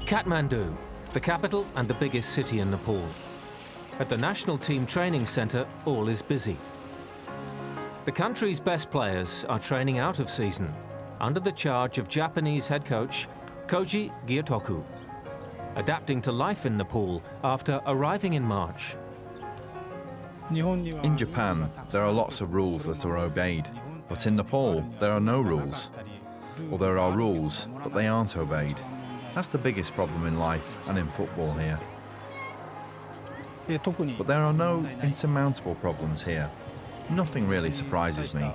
Kathmandu, the capital and the biggest city in Nepal. At the National Team Training Centre, all is busy. The country's best players are training out of season under the charge of Japanese head coach Koji Gyatoku, adapting to life in Nepal after arriving in March. In Japan, there are lots of rules that are obeyed, but in Nepal, there are no rules. Or there are rules, but they aren't obeyed. That's the biggest problem in life and in football here. But there are no insurmountable problems here. Nothing really surprises me.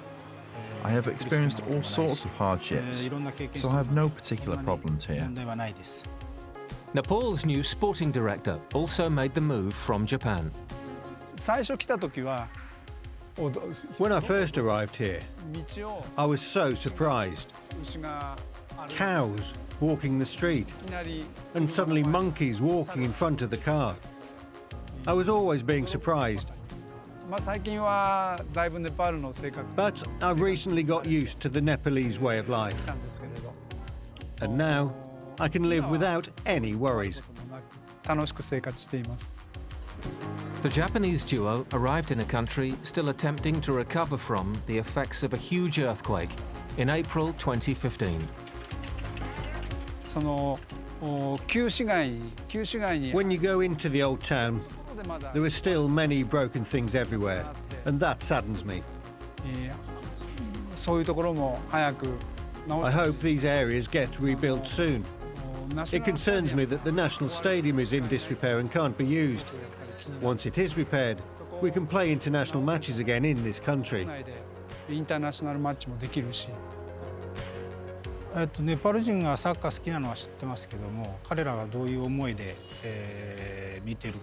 I have experienced all sorts of hardships, so I have no particular problems here. Nepal's new sporting director also made the move from Japan. When I first arrived here, I was so surprised. Cows walking the street, and suddenly monkeys walking in front of the car. I was always being surprised. But I've recently got used to the Nepalese way of life. And now I can live without any worries. The Japanese duo arrived in a country still attempting to recover from the effects of a huge earthquake in April 2015. When you go into the old town, there are still many broken things everywhere, and that saddens me. I hope these areas get rebuilt soon. It concerns me that the National Stadium is in disrepair and can't be used. Once it is repaired, we can play international matches again in this country. I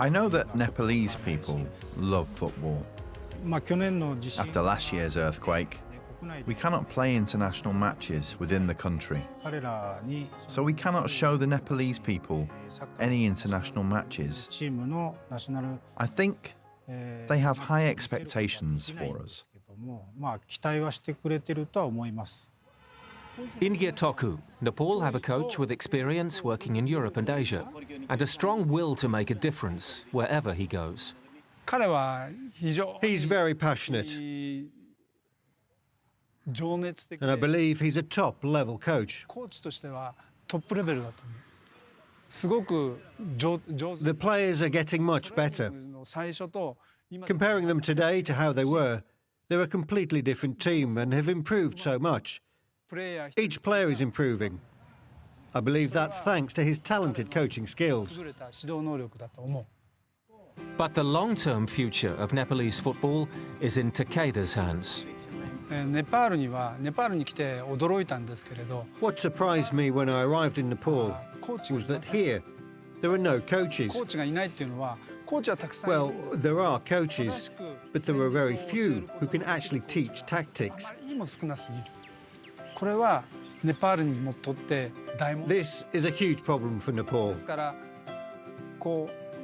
know that Nepalese people love football. After last year's earthquake, we cannot play international matches within the country. So we cannot show the Nepalese people any international matches. I think they have high expectations for us. In Gyatoku, Nepal have a coach with experience working in Europe and Asia, and a strong will to make a difference wherever he goes. He's very passionate, and I believe he's a top-level coach. The players are getting much better. Comparing them today to how they were, they're a completely different team and have improved so much. Each player is improving. I believe that's thanks to his talented coaching skills. But the long-term future of Nepalese football is in Takeda's hands. What surprised me when I arrived in Nepal was that here there are no coaches. Well, there are coaches, but there are very few who can actually teach tactics. This is a huge problem for Nepal.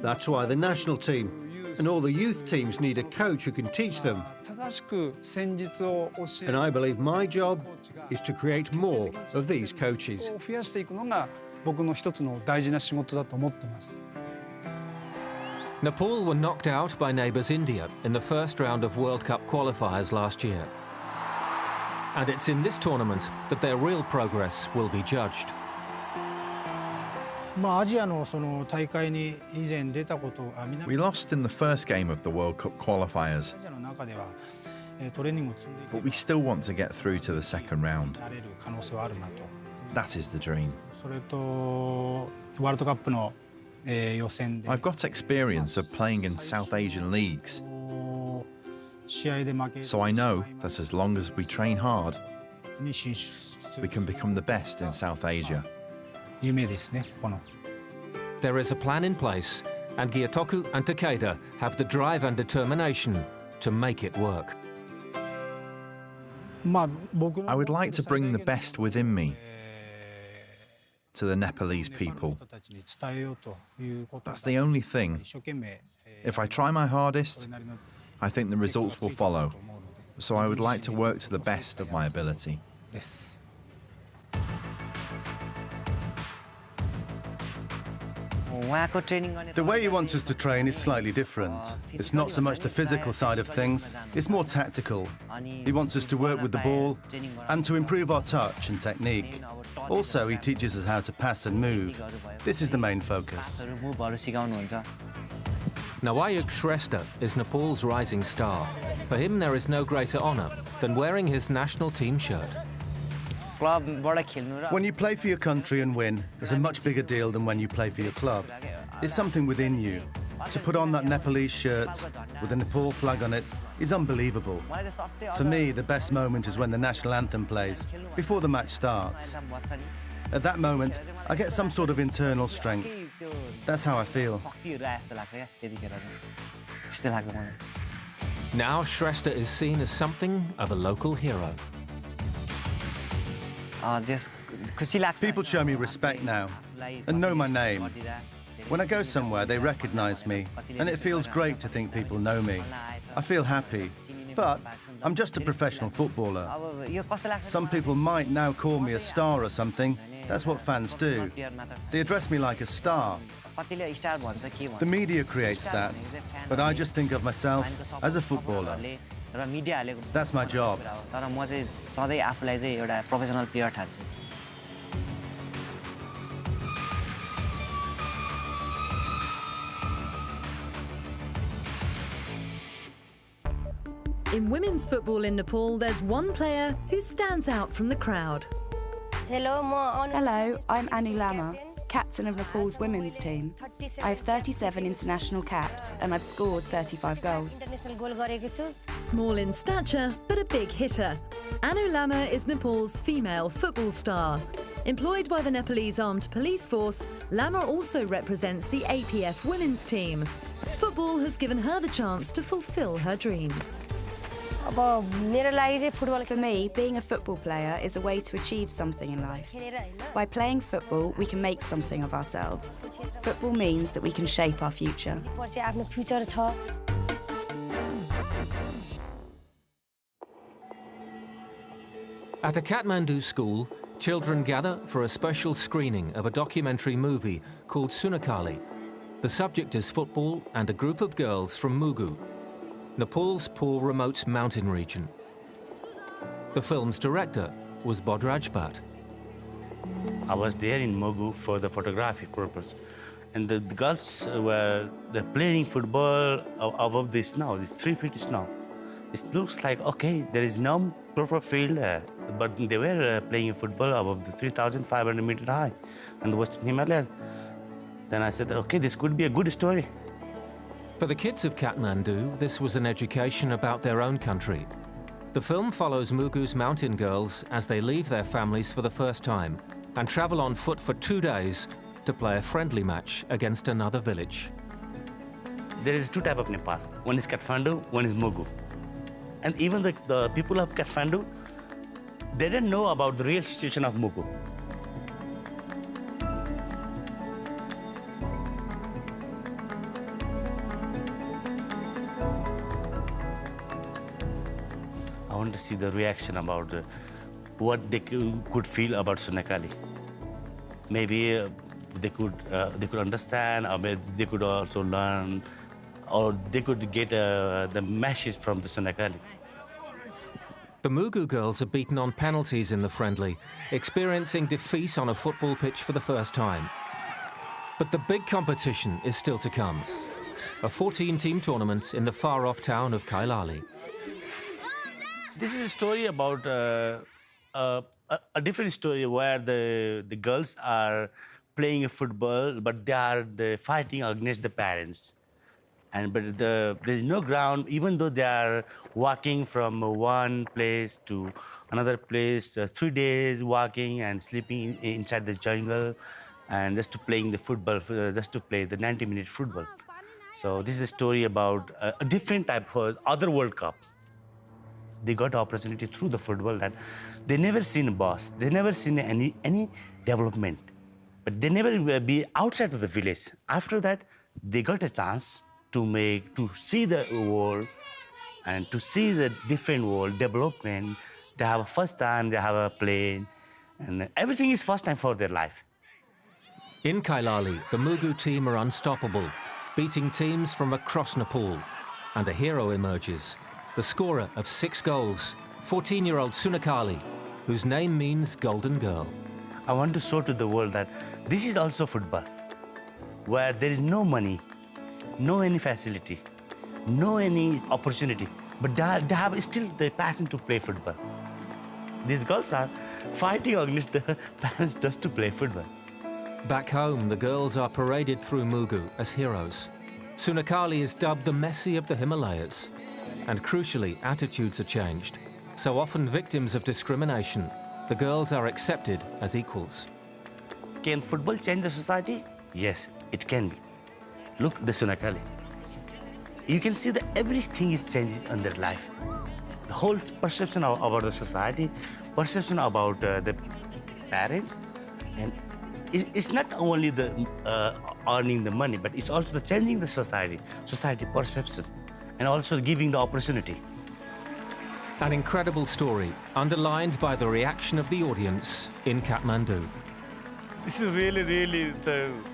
That's why the national team and all the youth teams need a coach who can teach them. And I believe my job is to create more of these coaches. Nepal were knocked out by neighbours India in the first round of World Cup qualifiers last year. And it's in this tournament that their real progress will be judged. We lost in the first game of the World Cup qualifiers, but we still want to get through to the second round. That is the dream. I've got experience of playing in South Asian leagues, so I know that as long as we train hard, we can become the best in South Asia. There is a plan in place, and Gyatoku and Takeda have the drive and determination to make it work. I would like to bring the best within me to the Nepalese people. That's the only thing. If I try my hardest, I think the results will follow. So I would like to work to the best of my ability. The way he wants us to train is slightly different. It's not so much the physical side of things, it's more tactical. He wants us to work with the ball and to improve our touch and technique. Also, he teaches us how to pass and move. This is the main focus. Nawayuk Shrestha is Nepal's rising star. For him, there is no greater honour than wearing his national team shirt. When you play for your country and win, it's a much bigger deal than when you play for your club. It's something within you. To put on that Nepalese shirt with the Nepal flag on it is unbelievable. For me, the best moment is when the national anthem plays, before the match starts. At that moment, I get some sort of internal strength. That's how I feel. Now Shrestha is seen as something of a local hero. People show me respect now and know my name. When I go somewhere, they recognize me, and it feels great to think people know me. I feel happy, but I'm just a professional footballer. Some people might now call me a star or something. That's what fans do. They address me like a star. The media creates that, but I just think of myself as a footballer. That's my job. In women's football in Nepal, there's one player who stands out from the crowd. Hello, I'm Anu Lama, captain of Nepal's women's team. I have 37 international caps and I've scored 35 goals. Small in stature, but a big hitter. Anu Lama is Nepal's female football star. Employed by the Nepalese Armed Police Force, Lama also represents the APF women's team. Football has given her the chance to fulfill her dreams. For me, being a football player is a way to achieve something in life. By playing football, we can make something of ourselves. Football means that we can shape our future. At a Kathmandu school, children gather for a special screening of a documentary movie called Sunakali. The subject is football and a group of girls from Mugu, Nepal's poor remote mountain region. The film's director was Bodraj Bhatt. I was there in Mugu for the photographic purpose. And the girls were playing football above the snow, this 3 feet snow. It looks like, okay, there is no proper field, but they were playing football above the 3,500 meter high in the Western Himalayas. Then I said, okay, this could be a good story. For the kids of Kathmandu, this was an education about their own country. The film follows Mugu's mountain girls as they leave their families for the first time and travel on foot for 2 days to play a friendly match against another village. There is two types of Nepal. One is Kathmandu, one is Mugu. And even the people of Kathmandu, they didn't know about the real situation of Mugu. I want to see the reaction about what they could feel about Sunakali. Maybe they could understand, or maybe they could also learn, or they could get the message from the Sunakali. The Mugu girls are beaten on penalties in the friendly, experiencing defeat on a football pitch for the first time. But the big competition is still to come. A 14-team tournament in the far-off town of Kailali. This is a story about a different story where the girls are playing football, but they are fighting against the parents. But there's no ground, even though they are walking from one place to another place, 3 days walking and sleeping inside the jungle, and just to playing the football, just to play the 90-minute football. So this is a story about a different type of other World Cup. They got the opportunity through the football that they never seen a boss, they never seen any development, but they never be outside of the village. After that, they got a chance to see the world and to see the different world development. They have a first time, they have a plane, and everything is first time for their life. In Kailali, the Mugu team are unstoppable, beating teams from across Nepal. And a hero emerges, the scorer of 6 goals, 14-year-old Sunakali, whose name means Golden Girl. I want to show to the world that this is also football, where there is no money, no any facility, no any opportunity, but they have still the passion to play football. These girls are fighting against the parents just to play football. Back home, the girls are paraded through Mugu as heroes. Sunakali is dubbed the Messi of the Himalayas. And crucially, attitudes are changed. So often victims of discrimination, the girls are accepted as equals. Can football change the society? Yes, it can be. Look, the Sunakali. You can see that everything is changing in their life. The whole perception about the society, perception about the parents, and it's not only the earning the money, but it's also the changing the society perception, and also giving the opportunity. An incredible story, underlined by the reaction of the audience in Kathmandu. This is really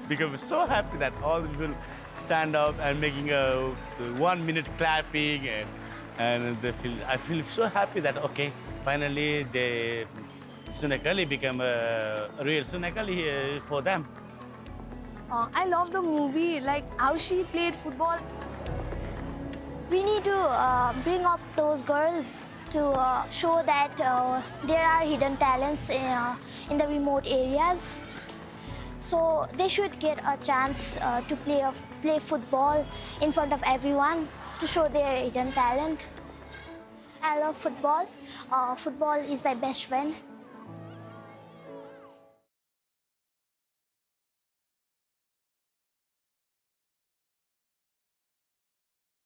become so happy that all the people stand up and making a 1 minute clapping, and I feel so happy that okay, finally the Sunakali become a real Sunakali for them. I love the movie, like how she played football. We need to bring up those girls to show that there are hidden talents in the remote areas. So they should get a chance to play football in front of everyone to show their hidden talent. I love football. Football is my best friend.